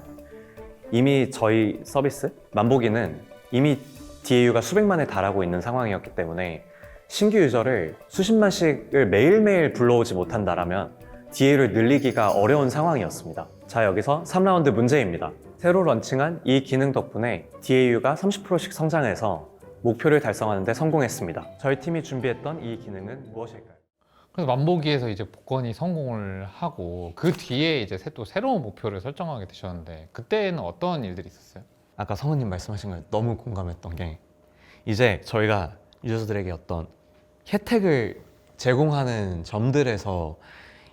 이미 저희 서비스 만보기는 이미 DAU가 수백만에 달하고 있는 상황이었기 때문에 신규 유저를 수십만씩을 매일매일 불러오지 못한다라면 DAU를 늘리기가 어려운 상황이었습니다. 자, 여기서 3라운드 문제입니다. 새로 런칭한 이 기능 덕분에 DAU가 30%씩 성장해서 목표를 달성하는 데 성공했습니다. 저희 팀이 준비했던 이 기능은 무엇일까요? 그래서 만보기에서 이제 복권이 성공을 하고 그 뒤에 이제 또 새로운 목표를 설정하게 되셨는데, 그때는 어떤 일들이 있었어요? 아까 성우님 말씀하신 거에 너무 공감했던 게, 이제 저희가 유저들에게 어떤 혜택을 제공하는 점들에서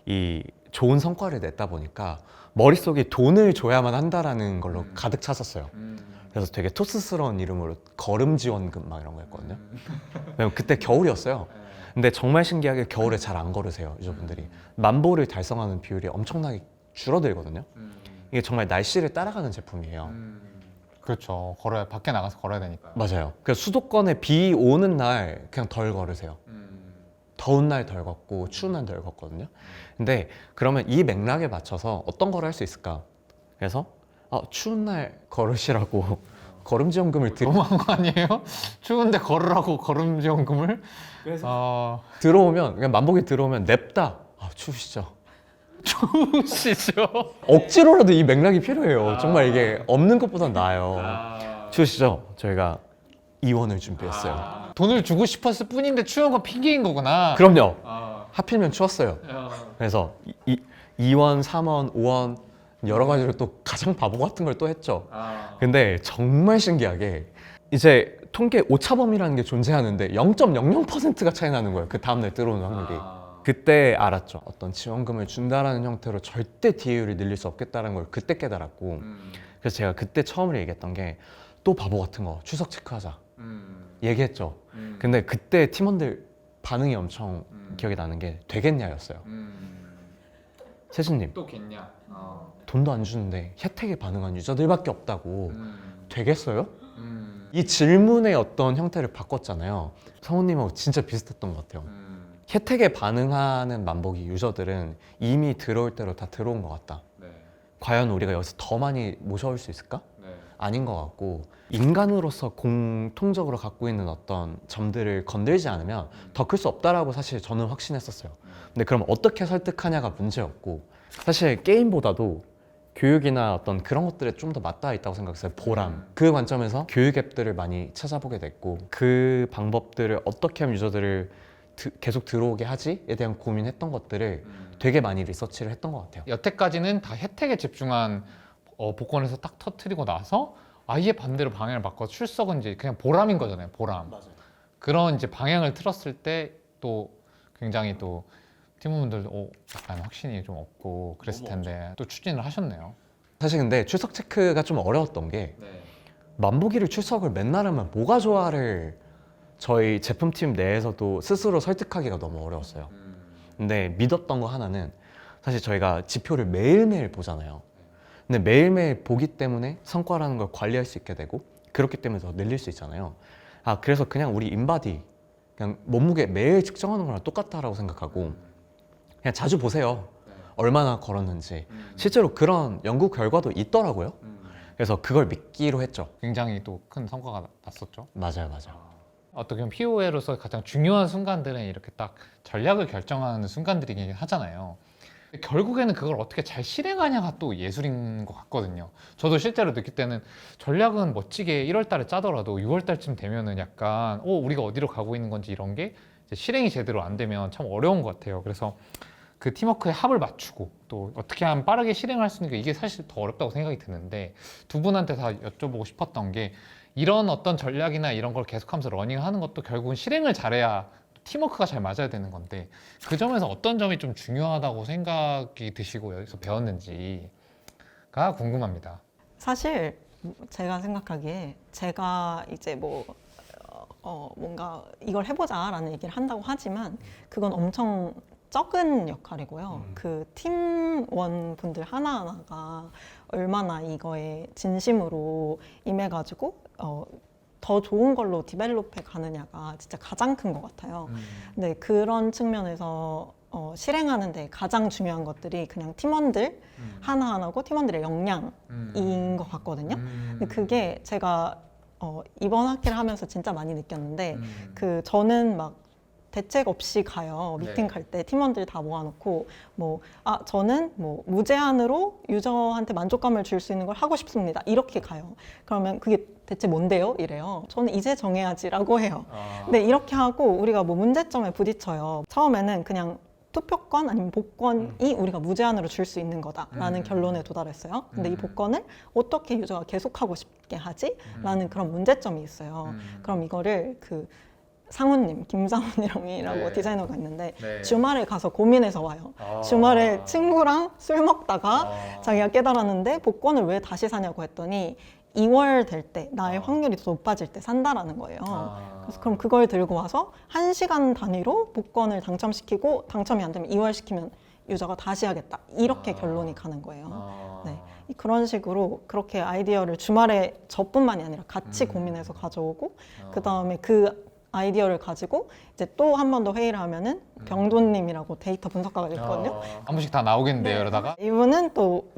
이 좋은 성과를 냈다 보니까 머릿속에 돈을 줘야만 한다라는 걸로 가득 찼었어요. 그래서 되게 토스스러운 이름으로 걸음 지원금 막 이런 거 했거든요. 왜냐면 그때 겨울이었어요. 근데 정말 신기하게 겨울에 잘 안 걸으세요, 유저분들이. 만보를 달성하는 비율이 엄청나게 줄어들거든요. 이게 정말 날씨를 따라가는 제품이에요. 그렇죠. 걸어야, 밖에 나가서 걸어야 되니까. 맞아요. 그래서 수도권에 비 오는 날 그냥 덜 걸으세요. 더운 날 덜 걷고 추운 날 덜 걷거든요. 근데 그러면 이 맥락에 맞춰서 어떤 걸 할 수 있을까? 그래서 추운 날 걸으시라고 걸음지원금을 너무한 거 아니에요? 추운데 걸으라고 걸음지원금을? 그래서 들어오면, 그냥 만보기 들어오면 냅다 추우시죠. 추우시죠? 억지로라도 이 맥락이 필요해요. 정말 이게 없는 것보단 나아요. 추우시죠? 저희가 이원을 준비했어요. 돈을 주고 싶었을 뿐인데 추운 건 핑계인 거구나. 그럼요. 하필이면 추웠어요. 그래서 2원, 3원, 5원 여러 가지로 또 가장 바보 같은 걸 또 했죠. 근데 정말 신기하게 이제 통계 오차범위라는 게 존재하는데 0.00%가 차이 나는 거예요. 그 다음날 들어오는 확률이. 그때 알았죠. 어떤 지원금을 준다라는 형태로 절대 DAU를 늘릴 수 없겠다는 걸 그때 깨달았고, 그래서 제가 그때 처음으로 얘기했던 게, 또 바보 같은 거 출석 체크하자 얘기했죠. 근데 그때 팀원들 반응이 엄청 기억이 나는 게 되겠냐였어요. 세준님 또 겠냐? 돈도 안 주는데 혜택에 반응한 유저들밖에 없다고 되겠어요? 이 질문의 어떤 형태를 바꿨잖아요. 성우님하고 진짜 비슷했던 것 같아요. 혜택에 반응하는 만보기 유저들은 이미 들어올 대로 다 들어온 것 같다. 과연 우리가 여기서 더 많이 모셔올 수 있을까? 아닌 것 같고, 인간으로서 공통적으로 갖고 있는 어떤 점들을 건들지 않으면 더 클 수 없다라고 사실 저는 확신했었어요. 근데 그럼 어떻게 설득하냐가 문제였고, 사실 게임보다도 교육이나 어떤 그런 것들에 좀 더 맞닿아 있다고 생각했어요. 보람. 그 관점에서 교육 앱들을 많이 찾아보게 됐고, 그 방법들을 어떻게 하면 유저들을 계속 들어오게 하지에 대한 고민했던 것들을 되게 많이 리서치를 했던 것 같아요. 여태까지는 다 혜택에 집중한 복권에서 딱 터트리고 나서 아예 반대로 방향을 바꿔 출석은 이제 그냥 보람인 거잖아요. 보람. 그런 이제 방향을 틀었을 때 또 굉장히 또 팀원분들도 약간 확신이 좀 없고 그랬을 텐데 또 추진을 하셨네요. 사실 근데 출석 체크가 좀 어려웠던 게, 만보기를 출석을 맨날 하면 뭐가 좋아를 저희 제품팀 내에서도 스스로 설득하기가 너무 어려웠어요. 근데 믿었던 거 하나는, 사실 저희가 지표를 매일매일 보잖아요. 근데 매일매일 보기 때문에 성과라는 걸 관리할 수 있게 되고, 그렇기 때문에 더 늘릴 수 있잖아요. 그래서 그냥 우리 인바디, 그냥 몸무게 매일 측정하는 거랑 똑같다라고 생각하고 그냥 자주 보세요. 얼마나 걸었는지. 실제로 그런 연구 결과도 있더라고요. 그래서 그걸 믿기로 했죠. 굉장히 또 큰 성과가 났었죠. 맞아요. 어떻게 보면 POA로서 가장 중요한 순간들은 이렇게 딱 전략을 결정하는 순간들이긴 하잖아요. 결국에는 그걸 어떻게 잘 실행하냐가 또 예술인 것 같거든요. 저도 실제로 느낄 때는 전략은 멋지게 1월 달에 짜더라도 6월 달쯤 되면은 약간 우리가 어디로 가고 있는 건지 이런 게 이제 실행이 제대로 안 되면 참 어려운 것 같아요. 그래서 그 팀워크의 합을 맞추고 또 어떻게 하면 빠르게 실행할 수 있는 게 이게 사실 더 어렵다고 생각이 드는데, 두 분한테 다 여쭤보고 싶었던 게, 이런 어떤 전략이나 이런 걸 계속하면서 러닝하는 것도 결국은 실행을 잘해야 팀워크가 잘 맞아야 되는 건데, 그 점에서 어떤 점이 좀 중요하다고 생각이 드시고 여기서 배웠는지가 궁금합니다. 사실 제가 생각하기에 제가 이제 뭔가 이걸 해보자라는 얘기를 한다고 하지만 그건 엄청 적은 역할이고요. 그 팀원 분들 하나하나가 얼마나 이거에 진심으로 임해가지고 더 좋은 걸로 디벨롭해 가느냐가 진짜 가장 큰 것 같아요. 근데 그런 측면에서 실행하는데 가장 중요한 것들이 그냥 팀원들 하나하나고 팀원들의 역량인 것 같거든요. 근데 그게 제가 이번 학기를 하면서 진짜 많이 느꼈는데, 저는 막 대책 없이 가요. 미팅 갈 때 팀원들 다 모아놓고 저는 무제한으로 유저한테 만족감을 줄 수 있는 걸 하고 싶습니다. 이렇게 가요. 그러면 그게 대체 뭔데요? 이래요. 저는 이제 정해야지라고 해요. 근데 이렇게 하고 우리가 문제점에 부딪혀요. 처음에는 그냥 투표권 아니면 복권이 우리가 무제한으로 줄 수 있는 거다라는 결론에 도달했어요. 근데 이 복권을 어떻게 유저가 계속하고 싶게 하지? 라는 그런 문제점이 있어요. 그럼 이거를 상훈님, 김상훈이라고 디자이너가 있는데 주말에 가서 고민해서 와요. 주말에 친구랑 술 먹다가 자기가 깨달았는데 복권을 왜 다시 사냐고 했더니 2월 될 때 나의 확률이 더 높아질 때 산다라는 거예요. 그래서 그럼 그걸 들고 와서 1시간 단위로 복권을 당첨시키고 당첨이 안 되면 2월 시키면 유저가 다시 하겠다. 이렇게 결론이 가는 거예요. 네. 그런 식으로 그렇게 아이디어를 주말에 저뿐만이 아니라 같이 고민해서 가져오고 그 다음에 그 아이디어를 가지고 이제 또 한 번 더 회의를 하면은 병도님이라고 데이터 분석가가 있거든요. 한 번씩 다 나오겠는데요, 이러다가. 이분은 또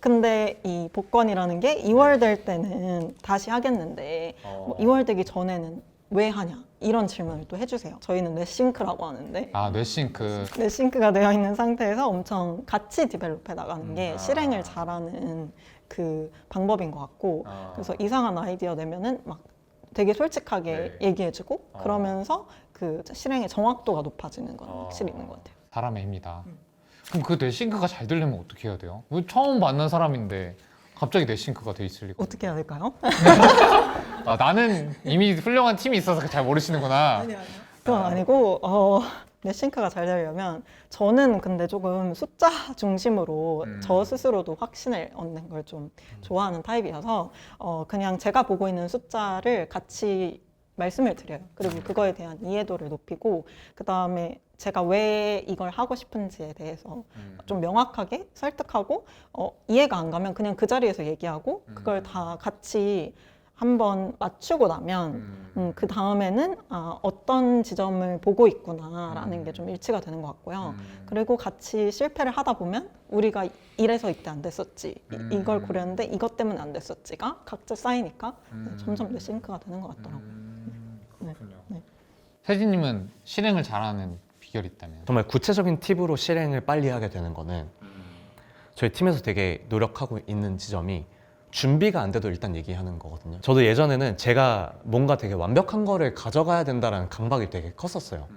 근데 이 복권이라는 게 2월 될 때는 다시 하겠는데 2월 되기 전에는 왜 하냐 이런 질문을 또 해주세요. 저희는 뇌싱크라고 하는데 뇌싱크. 뇌싱크가 되어 있는 상태에서 엄청 같이 디벨롭해 나가는 게 실행을 잘하는 그 방법인 것 같고, 그래서 이상한 아이디어 내면은 막 되게 솔직하게 얘기해주고 그러면서 그 실행의 정확도가 높아지는 건 확실히 있는 것 같아요. 사람의 힘이다. 그럼 그 뇌싱크가 잘 되려면 어떻게 해야 돼요? 처음 만난 사람인데 갑자기 뇌싱크가 돼 있을 리가. 어떻게 해야 될까요? 나는 이미 훌륭한 팀이 있어서 잘 모르시는구나. 그건 아니고 넷싱크가 잘 되려면 저는 근데 조금 숫자 중심으로 저 스스로도 확신을 얻는 걸 좀 좋아하는 타입이어서 그냥 제가 보고 있는 숫자를 같이 말씀을 드려요. 그리고 그거에 대한 이해도를 높이고 그 다음에 제가 왜 이걸 하고 싶은지에 대해서 좀 명확하게 설득하고 이해가 안 가면 그냥 그 자리에서 얘기하고 그걸 다 같이 한번 맞추고 나면 그 다음에는 어떤 지점을 보고 있구나라는 게 좀 일치가 되는 것 같고요. 그리고 같이 실패를 하다 보면 우리가 이래서 이때 안 됐었지, 이걸 고렸는데 이것 때문에 안 됐었지가 각자 쌓이니까 점점 더 싱크가 되는 것 같더라고요. 네. 네. 세진님은 실행을 잘하는 비결이 있다면? 정말 구체적인 팁으로 실행을 빨리 하게 되는 거는 저희 팀에서 되게 노력하고 있는 지점이 준비가 안 돼도 일단 얘기하는 거거든요. 저도 예전에는 제가 뭔가 되게 완벽한 거를 가져가야 된다는 강박이 되게 컸었어요.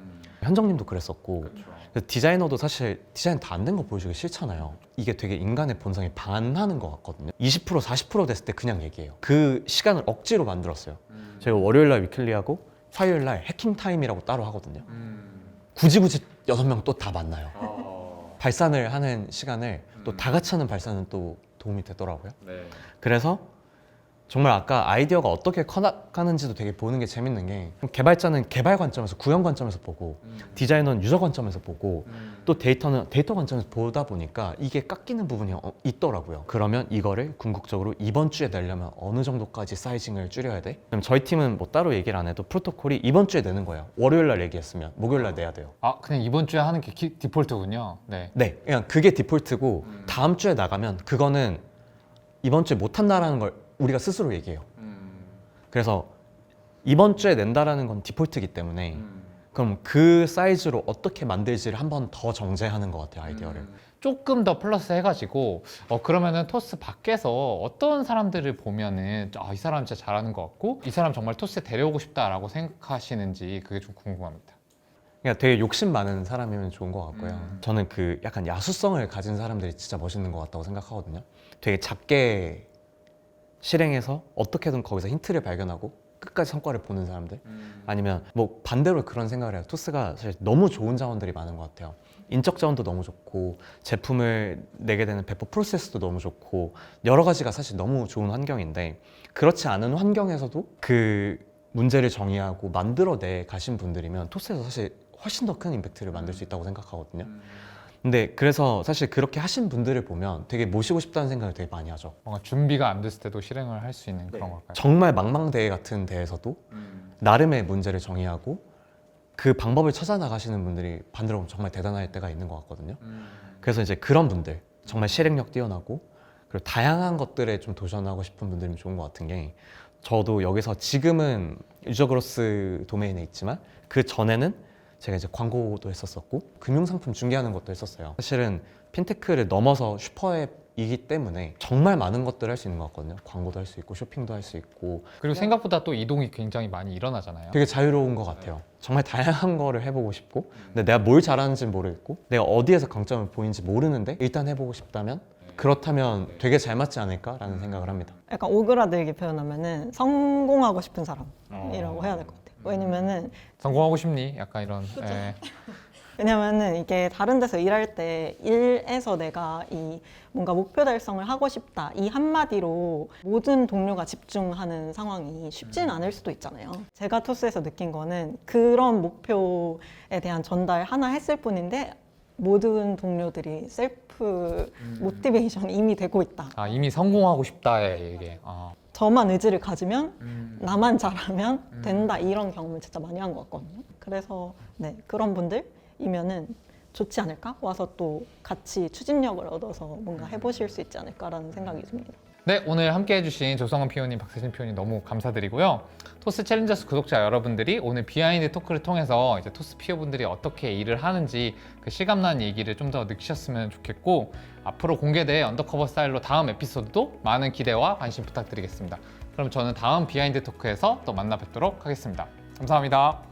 현정님도 그랬었고 그래서 디자이너도 사실 디자인 다 안 된 거 보여주기 싫잖아요. 이게 되게 인간의 본성이 반하는 것 같거든요. 20% 40% 됐을 때 그냥 얘기해요. 그 시간을 억지로 만들었어요. 저희가 월요일날 위클리하고 화요일날 해킹 타임이라고 따로 하거든요. 굳이 6명 또 다 만나요. 발산을 하는 시간을 또 다 같이 하는 발산은 또 도움이 되더라고요. 그래서 정말 아까 아이디어가 어떻게 커나가는지도 되게 보는 게 재밌는 게 개발자는 개발 관점에서 구현 관점에서 보고 디자이너는 유저 관점에서 보고 또 데이터는 데이터 관점에서 보다 보니까 이게 깎이는 부분이 있더라고요. 그러면 이거를 궁극적으로 이번 주에 내려면 어느 정도까지 사이징을 줄여야 돼? 그럼 저희 팀은 뭐 따로 얘기를 안 해도 프로토콜이 이번 주에 내는 거예요. 월요일 날 얘기했으면 목요일 날 내야 돼요. 그냥 이번 주에 하는 게 디폴트군요. 네. 네, 그냥 그게 디폴트고 다음 주에 나가면 그거는 이번 주에 못 한다라는 걸 우리가 스스로 얘기해요. 그래서 이번 주에 낸다라는 건 디폴트이기 때문에 그럼 그 사이즈로 어떻게 만들지를 한 번 더 정제하는 것 같아요, 아이디어를. 조금 더 플러스 해가지고 그러면은 토스 밖에서 어떤 사람들을 보면은 이 사람 진짜 잘하는 것 같고 이 사람 정말 토스에 데려오고 싶다라고 생각하시는지 그게 좀 궁금합니다. 그러니까 되게 욕심 많은 사람이면 좋은 것 같고요. 저는 그 약간 야수성을 가진 사람들이 진짜 멋있는 것 같다고 생각하거든요. 되게 작게 실행해서 어떻게든 거기서 힌트를 발견하고 끝까지 성과를 보는 사람들. 아니면 뭐 반대로 그런 생각을 해요. 토스가 사실 너무 좋은 자원들이 많은 것 같아요. 인적 자원도 너무 좋고 제품을 내게 되는 배포 프로세스도 너무 좋고 여러 가지가 사실 너무 좋은 환경인데 그렇지 않은 환경에서도 그 문제를 정의하고 만들어내 가신 분들이면 토스에서 사실 훨씬 더 큰 임팩트를 만들 수 있다고 생각하거든요. 근데 그래서 사실 그렇게 하신 분들을 보면 되게 모시고 싶다는 생각을 되게 많이 하죠. 뭔가 준비가 안 됐을 때도 실행을 할 수 있는 그런 걸까요? 정말 망망대해 같은 데에서도 나름의 문제를 정의하고 그 방법을 찾아 나가시는 분들이 반대로 보면 정말 대단할 때가 있는 것 같거든요. 그래서 이제 그런 분들, 정말 실행력 뛰어나고 그리고 다양한 것들에 좀 도전하고 싶은 분들이면 좋은 것 같은 게 저도 여기서 지금은 유저 그로스 도메인에 있지만 그 전에는 제가 이제 광고도 했었었고 금융상품 중개하는 것도 했었어요. 사실은 핀테크를 넘어서 슈퍼앱이기 때문에 정말 많은 것들을 할 수 있는 것 같거든요. 광고도 할 수 있고 쇼핑도 할 수 있고 그리고 생각보다 또 이동이 굉장히 많이 일어나잖아요. 되게 자유로운 것 같아요. 정말 다양한 거를 해보고 싶고 근데 내가 뭘 잘하는지는 모르겠고 내가 어디에서 강점을 보이는지 모르는데 일단 해보고 싶다면 그렇다면 되게 잘 맞지 않을까라는 생각을 합니다. 약간 오그라들게 표현하면은 성공하고 싶은 사람이라고 해야 될 것 같아요. 왜냐면은 성공하고 싶니? 약간 이런. 왜냐면은 이게 다른 데서 일할 때 일에서 내가 이 뭔가 목표 달성을 하고 싶다 이 한마디로 모든 동료가 집중하는 상황이 쉽지는 않을 수도 있잖아요. 제가 토스에서 느낀 거는 그런 목표에 대한 전달 하나 했을 뿐인데 모든 동료들이 셀프 모티베이션이 이미 되고 있다. 이미 성공하고 싶다에 이게. 저만 의지를 가지면 나만 잘하면 된다 이런 경험을 진짜 많이 한 것 같거든요. 그래서 네, 그런 분들이면은 좋지 않을까? 와서 또 같이 추진력을 얻어서 뭔가 해보실 수 있지 않을까라는 생각이 듭니다. 네, 오늘 함께 해주신 조성은 PO님, 박세진 PO님 너무 감사드리고요. 토스 챌린저스 구독자 여러분들이 오늘 비하인드 토크를 통해서 이제 토스 PO 분들이 어떻게 일을 하는지 그 실감나는 얘기를 좀 더 느끼셨으면 좋겠고 앞으로 공개될 언더커버 스타일로 다음 에피소드도 많은 기대와 관심 부탁드리겠습니다. 그럼 저는 다음 비하인드 토크에서 또 만나 뵙도록 하겠습니다. 감사합니다.